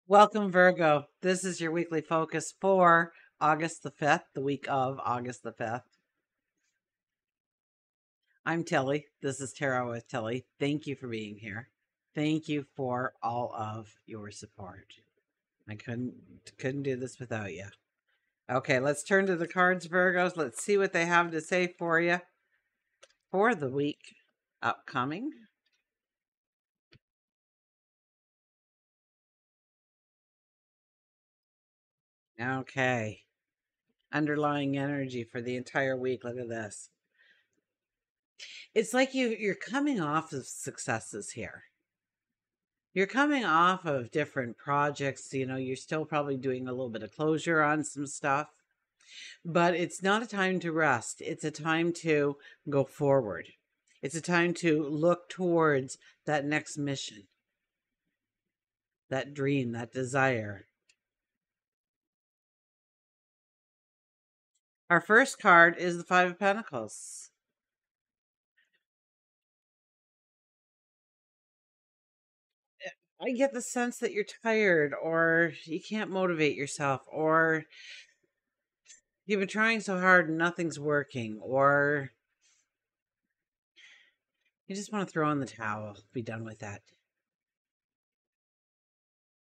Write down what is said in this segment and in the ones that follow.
Welcome, Virgo. This is your weekly focus for August the 5th, the week of August the 5th. I'm Tilly. This is Tarot with Tilly. Thank you for being here. Thank you for all of your support. I couldn't do this without you. Okay, let's turn to the cards, Virgos. Let's see what they have to say for you for the week upcoming. Okay. Underlying energy for the entire week. Look at this. It's like you're coming off of successes here. You're coming off of different projects. You're still probably doing a little bit of closure on some stuff, but it's not a time to rest. It's a time to go forward. It's a time to look towards that next mission, that dream, that desire. Our first card is the Five of Pentacles. I get the sense that you're tired, or you can't motivate yourself, or you've been trying so hard and nothing's working, or you just want to throw in the towel, be done with that.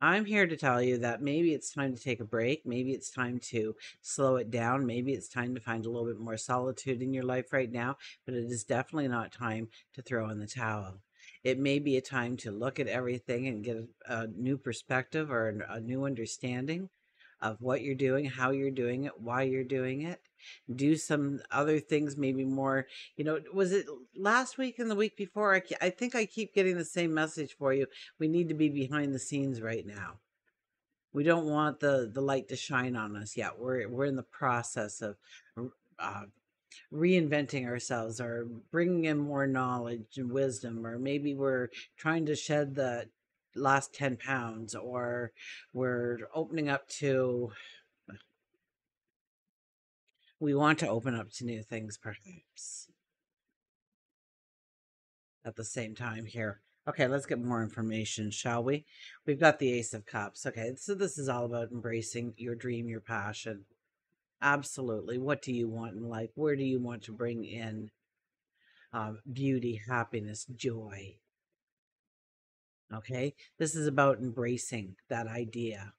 I'm here to tell you that maybe it's time to take a break. Maybe it's time to slow it down. Maybe it's time to find a little bit more solitude in your life right now, but it is definitely not time to throw in the towel. It may be a time to look at everything and get a new perspective or a new understanding of what you're doing, how you're doing it, why you're doing it. Do some other things, maybe more. Was it last week and the week before? I think I keep getting the same message for you. We need to be behind the scenes right now. We don't want the light to shine on us yet. We're in the process of uh, reinventing ourselves, or bringing in more knowledge and wisdom, or maybe we're trying to shed the last 10 pounds, or we're opening up to we want to open up to new things, perhaps, at the same time here. Okay, let's get more information, shall we? We've got the Ace of Cups. Okay, so this is all about embracing your dream, your passion. Absolutely. What do you want in life? Where do you want to bring in beauty, happiness, joy? Okay, this is about embracing that idea,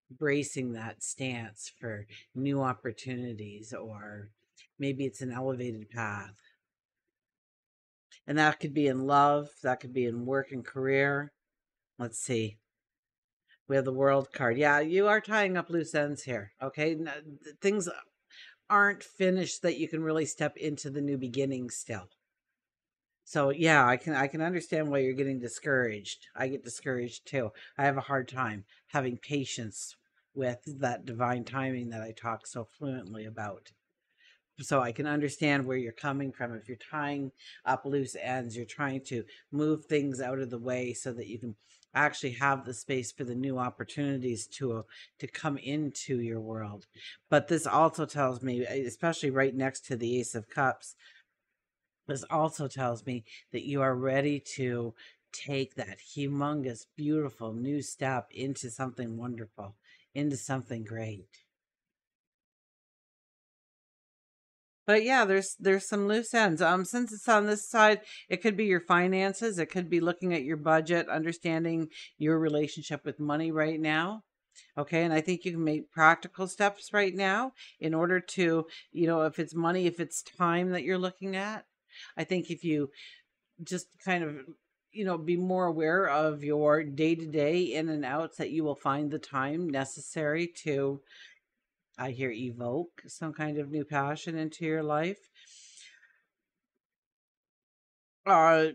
embracing that stance for new opportunities, or maybe it's an elevated path. And that could be in love, that could be in work and career. Let's see. We have the World card. Yeah, you are tying up loose ends here. Okay, things aren't finished that you can really step into the new beginning still. So yeah, I can understand why you're getting discouraged. I get discouraged too. I have a hard time having patience with that divine timing that I talk so fluently about. So I can understand where you're coming from. If you're tying up loose ends, you're trying to move things out of the way so that you can actually have the space for the new opportunities to come into your world. But this also tells me, especially right next to the Ace of Cups, this also tells me that you are ready to take that humongous, beautiful new step into something wonderful, into something great. But yeah, there's some loose ends. Since it's on this side, it could be your finances, it could be looking at your budget, understanding your relationship with money right now. Okay, and I think you can make practical steps right now in order to, if it's money, if it's time that you're looking at. I think if you just kind of be more aware of your day-to-day in and outs, that you will find the time necessary to, I hear, evoke some kind of new passion into your life. uh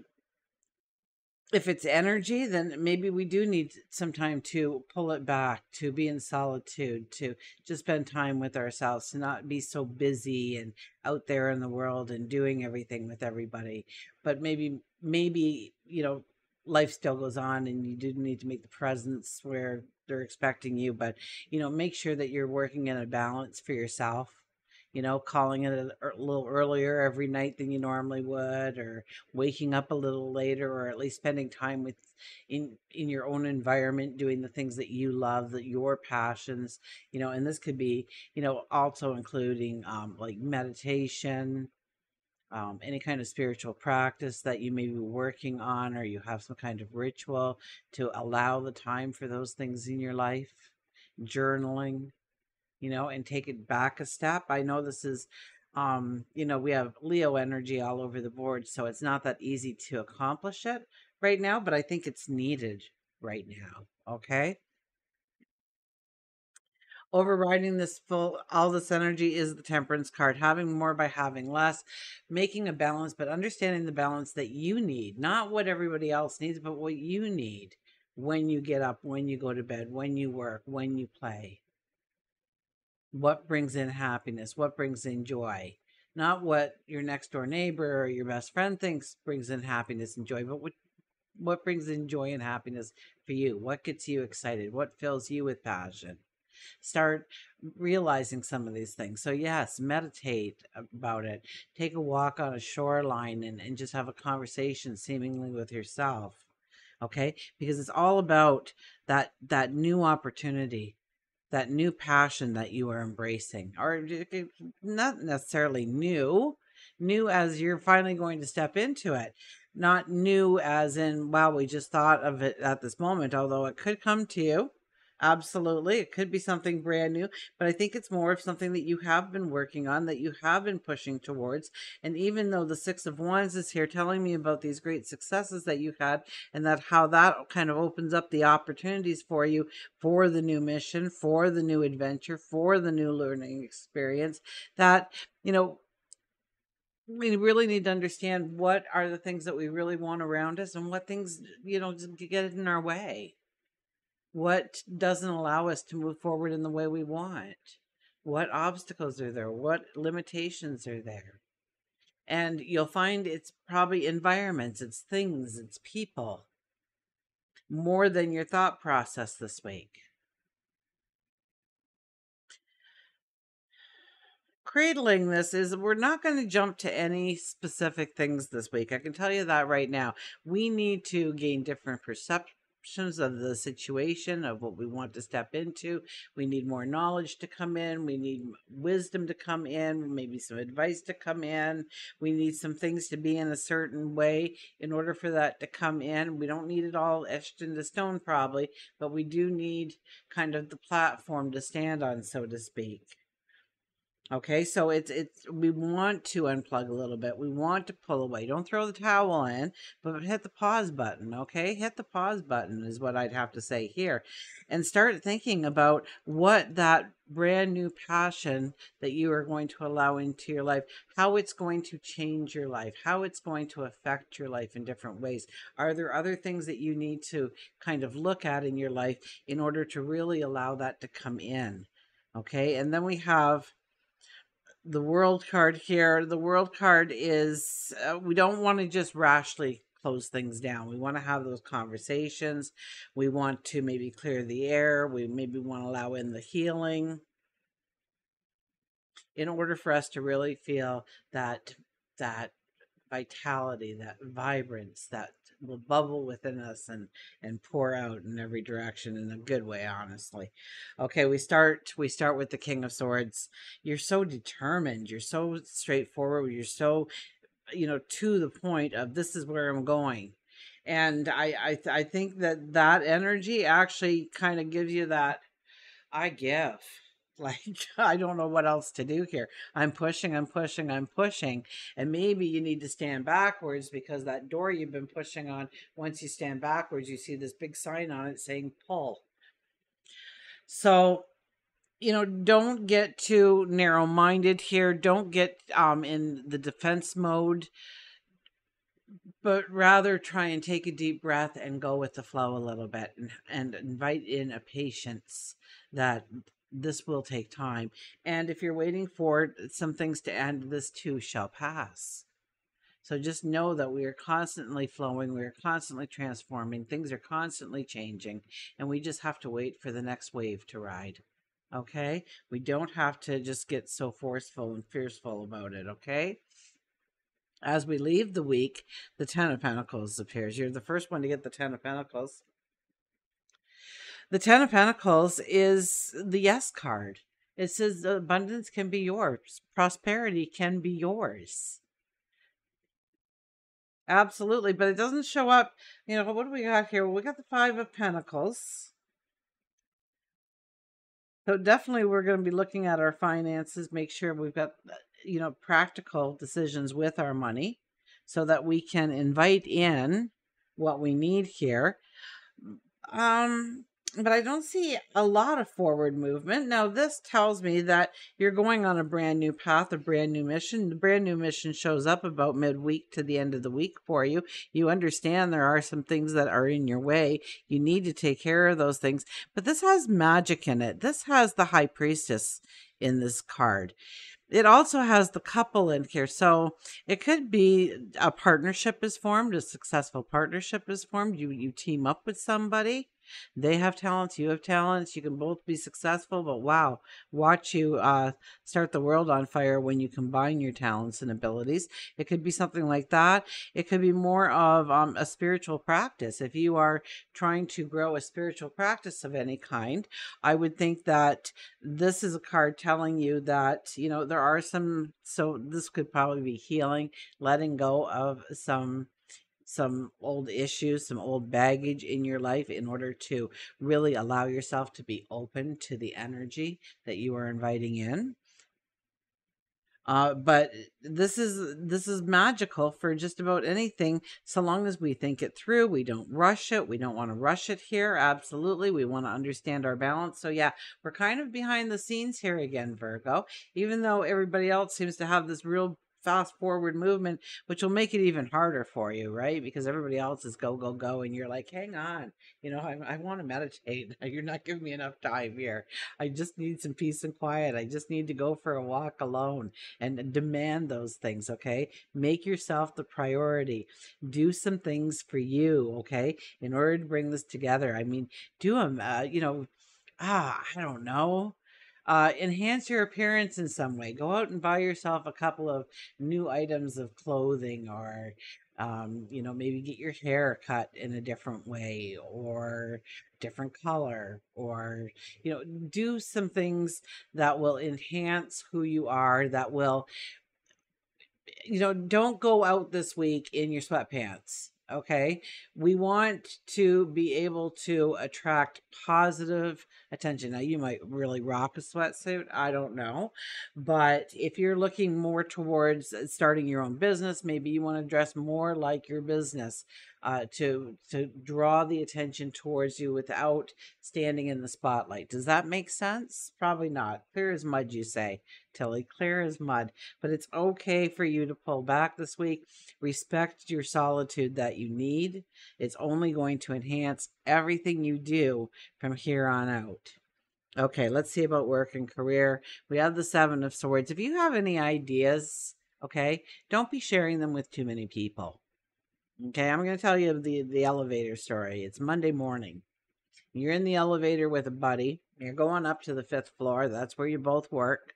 if it's energy, then maybe we do need some time to pull it back, to be in solitude, to just spend time with ourselves, to not be so busy and out there in the world and doing everything with everybody. But maybe life still goes on, and you do need to make the presence where they're expecting you. But make sure that you're working in a balance for yourself. calling it a little earlier every night than you normally would, or waking up a little later, or at least spending time in your own environment, doing the things that you love, that your passions, and this could be, also including like meditation, any kind of spiritual practice that you may be working on, or you have some kind of ritual to allow the time for those things in your life, journaling, and take it back a step. I know this is, we have Leo energy all over the board, so it's not that easy to accomplish it right now, but I think it's needed right now. Okay. Overriding all this energy is the Temperance card, having more by having less, making a balance, but understanding the balance that you need, not what everybody else needs, but what you need when you get up, when you go to bed, when you work, when you play. What brings in happiness? What brings in joy? Not what your next door neighbor or your best friend thinks brings in happiness and joy, but what brings in joy and happiness for you? What gets you excited? What fills you with passion? Start realizing some of these things. So yes, meditate about it. Take a walk on a shoreline and just have a conversation seemingly with yourself. Okay? Because it's all about that new opportunity, that new passion that you are embracing, or not necessarily new as you're finally going to step into it, not new as in, wow, we just thought of it at this moment, although it could come to you. Absolutely. It could be something brand new, but I think it's more of something that you have been working on, that you have been pushing towards. And even though the Six of Wands is here telling me about these great successes that you've had, and that how that kind of opens up the opportunities for you for the new mission, for the new adventure, for the new learning experience, that, we really need to understand what are the things that we really want around us, and what things, just get in our way. What doesn't allow us to move forward in the way we want? What obstacles are there? What limitations are there? And you'll find it's probably environments, it's things, it's people, more than your thought process this week. Cradling this is, we're not going to jump to any specific things this week. I can tell you that right now. We need to gain different perceptions of the situation, of what we want to step into. We need more knowledge to come in. We need wisdom to come in, maybe some advice to come in. We need some things to be in a certain way in order for that to come in. We don't need it all etched into stone probably, but we do need kind of the platform to stand on, so to speak. Okay, so it's we want to unplug a little bit. We want to pull away. Don't throw the towel in, but hit the pause button, okay? Hit the pause button is what I'd have to say here. And start thinking about what that brand new passion that you are going to allow into your life, how it's going to change your life, how it's going to affect your life in different ways. Are there other things that you need to kind of look at in your life in order to really allow that to come in? Okay, and then we have the world card here. The world card is, we don't want to just rashly close things down. We want to have those conversations. We want to maybe clear the air. We maybe want to allow in the healing in order for us to really feel that vitality, that vibrance that will bubble within us and pour out in every direction in a good way, honestly. Okay, we start with the King of Swords. You're so determined, you're so straightforward, you're so, to the point of, this is where I'm going. And I think that energy actually kind of gives you that, I give. Like, I don't know what else to do here. I'm pushing, I'm pushing, I'm pushing. And maybe you need to stand backwards, because that door you've been pushing on, once you stand backwards, you see this big sign on it saying pull. So, don't get too narrow minded here. Don't get in the defense mode, but rather try and take a deep breath and go with the flow a little bit, and invite in a patience that this will take time. And if you're waiting for some things to end, this too shall pass. So just know that we are constantly flowing, we are constantly transforming, things are constantly changing, and we just have to wait for the next wave to ride. Okay, we don't have to just get so forceful and fearful about it. Okay, as we leave the week, the Ten of Pentacles appears. You're the first one to get the Ten of Pentacles. The Ten of Pentacles is the yes card. It says abundance can be yours, prosperity can be yours. Absolutely, but it doesn't show up. You know, what do we got here? Well, we got the Five of Pentacles. So definitely we're going to be looking at our finances, make sure we've got, practical decisions with our money so that we can invite in what we need here. Um, but I don't see a lot of forward movement. Now, this tells me that you're going on a brand new path, a brand new mission. The brand new mission shows up about midweek to the end of the week for you. You understand there are some things that are in your way. You need to take care of those things. But this has magic in it. This has the High Priestess in this card. It also has the couple in here. So it could be a partnership is formed, a successful partnership is formed. You team up with somebody. They have talents, you have talents. You can both be successful, but wow, watch you start the world on fire when you combine your talents and abilities. It could be something like that. It could be more of a spiritual practice. If you are trying to grow a spiritual practice of any kind, I would think that this is a card telling you that, there are some, so this could probably be healing, letting go of some old issues, some old baggage in your life in order to really allow yourself to be open to the energy that you are inviting in. But this is magical for just about anything, so long as we think it through. We don't rush it. We don't want to rush it here. Absolutely, we want to understand our balance. So yeah, we're kind of behind the scenes here again, Virgo. Even though everybody else seems to have this real fast forward movement, which will make it even harder for you, right? Because everybody else is go go go, and you're like, hang on, I want to meditate. You're not giving me enough time here. I just need some peace and quiet. I just need to go for a walk alone and demand those things. Okay, make yourself the priority. Do some things for you, okay, in order to bring this together. I mean, do them, I don't know, enhance your appearance in some way. Go out and buy yourself a couple of new items of clothing, or maybe get your hair cut in a different way, or different color, or do some things that will enhance who you are, that will, don't go out this week in your sweatpants. Okay. We want to be able to attract positive attention. Now, you might really rock a sweatsuit. I don't know. But if you're looking more towards starting your own business, maybe you want to dress more like your business, to draw the attention towards you without standing in the spotlight. Does that make sense? Probably not. Clear as mud, you say, Tilly. Clear as mud. But it's okay for you to pull back this week. Respect your solitude that you need. It's only going to enhance everything you do from here on out. Okay, let's see about work and career. We have the Seven of Swords. If you have any ideas, okay, don't be sharing them with too many people. Okay, I'm going to tell you the elevator story. It's Monday morning. You're in the elevator with a buddy. You're going up to the 5th floor. That's where you both work.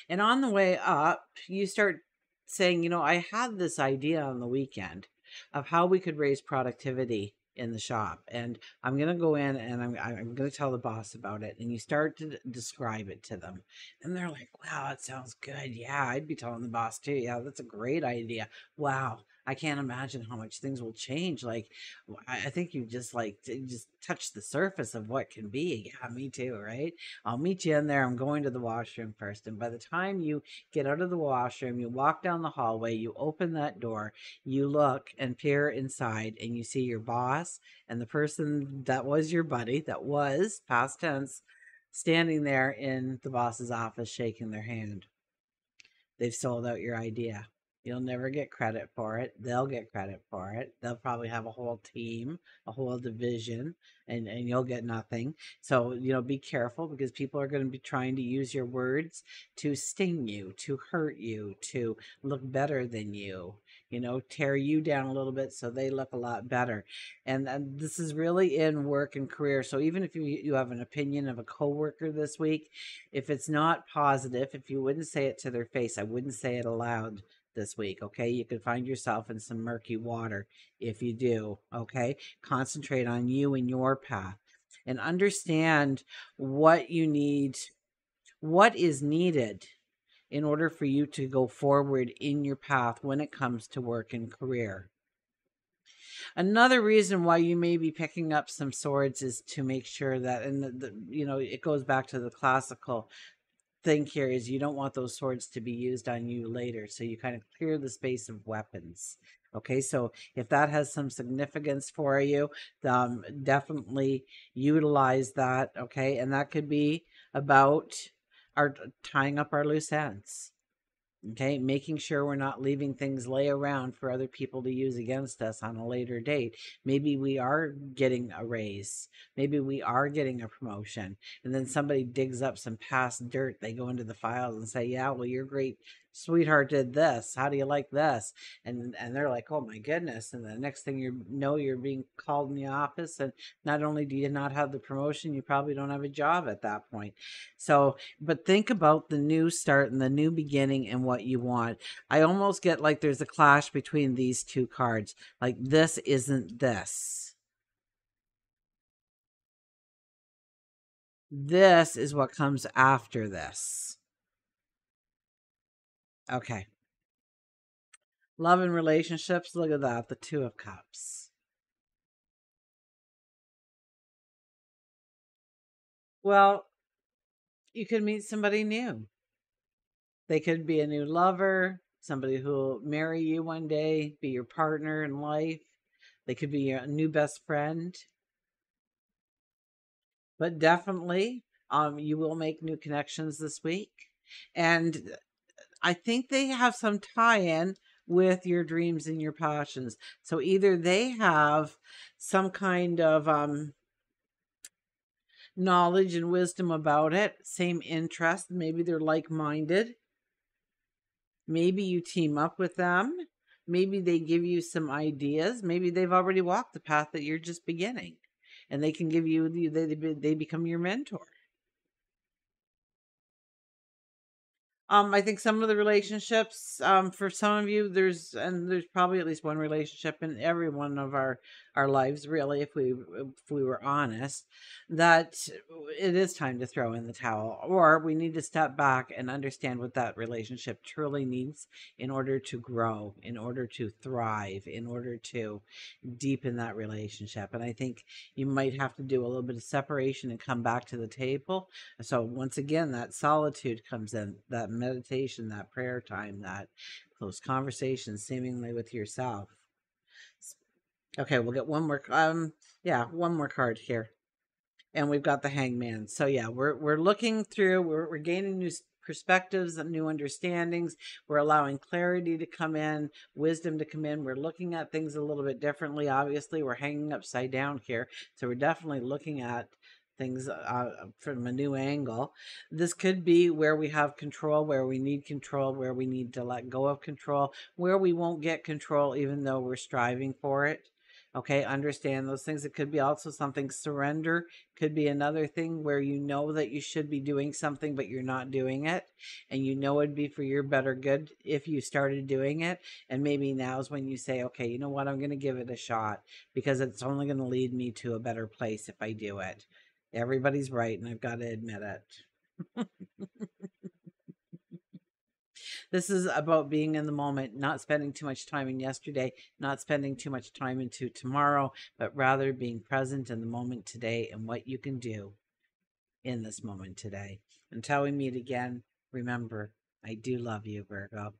And on the way up, you start saying, I had this idea on the weekend of how we could raise productivity in the shop. And I'm going to go in and I'm going to tell the boss about it. And you start to describe it to them. And they're like, wow, that sounds good. Yeah, I'd be telling the boss too. Yeah, that's a great idea. Wow. I can't imagine how much things will change. Like, I think you just just touched the surface of what can be. Yeah, me too, right? I'll meet you in there. I'm going to the washroom first. And by the time you get out of the washroom, you walk down the hallway, you open that door, you look and peer inside, and you see your boss and the person that was your buddy, that was past tense, standing there in the boss's office shaking their hand. They've sold out your idea. You'll never get credit for it. They'll get credit for it. They'll probably have a whole team, a whole division, and you'll get nothing. So, be careful, because people are going to be trying to use your words to sting you, to hurt you, to look better than you. tear you down a little bit so they look a lot better. And this is really in work and career. So even if you have an opinion of a coworker this week, if it's not positive, if you wouldn't say it to their face, I wouldn't say it aloud this week. Okay. You could find yourself in some murky water if you do. Okay. Concentrate on you and your path and understand what you need, what is needed in order for you to go forward in your path when it comes to work and career. Another reason why you may be picking up some swords is to make sure that, and it goes back to the classical thing here, is you don't want those swords to be used on you later. So you kind of clear the space of weapons. Okay, so if that has some significance for you, definitely utilize that. Okay, and that could be about our tying up our loose ends. Okay, making sure we're not leaving things lay around for other people to use against us on a later date. Maybe we are getting a raise. Maybe we are getting a promotion. And then somebody digs up some past dirt. They go into the files and say, yeah, well, your great sweetheart did this. How do you like this? And they're like, oh my goodness. And the next thing you know, you're being called in the office. And not only do you not have the promotion, you probably don't have a job at that point. So, but think about the new start and the new beginning and what you want. I almost get like there's a clash between these two cards. Like this isn't this. This is what comes after this. Okay. Love and relationships. Look at that. The Two of Cups. Well, you could meet somebody new. They could be a new lover, somebody who'll marry you one day, be your partner in life. They could be your new best friend. But definitely, you will make new connections this week. And I think they have some tie-in with your dreams and your passions. So either they have some kind of knowledge and wisdom about it, same interest, maybe they're like-minded. Maybe you team up with them. Maybe they give you some ideas. Maybe they've already walked the path that you're just beginning. And they can give you, they become your mentor. I think some of the relationships, for some of you, there's probably at least one relationship in every one of our lives, really, if we were honest, that it is time to throw in the towel, or we need to step back and understand what that relationship truly needs in order to grow, in order to thrive, in order to deepen that relationship. And I think you might have to do a little bit of separation and come back to the table. So once again, that solitude comes in, that meditation, that prayer time, that close conversation seemingly with yourself. Okay, we'll get one more one more card here. And we've got the Hangman. So yeah, we're looking through, we're gaining new perspectives and new understandings. We're allowing clarity to come in, wisdom to come in. We're looking at things a little bit differently. Obviously, we're hanging upside down here. So we're definitely looking at things from a new angle. This could be where we have control, where we need control, where we need to let go of control, where we won't get control even though we're striving for it. Okay, understand those things. It could be also something surrender, could be another thing where you know that you should be doing something, but you're not doing it. And you know it'd be for your better good if you started doing it. And maybe now is when you say, okay, you know what, I'm going to give it a shot because it's only going to lead me to a better place if I do it. Everybody's right, and I've got to admit it. This is about being in the moment, not spending too much time in yesterday, not spending too much time into tomorrow, but rather being present in the moment today and what you can do in this moment today. Until we meet again, remember, I do love you, Virgo.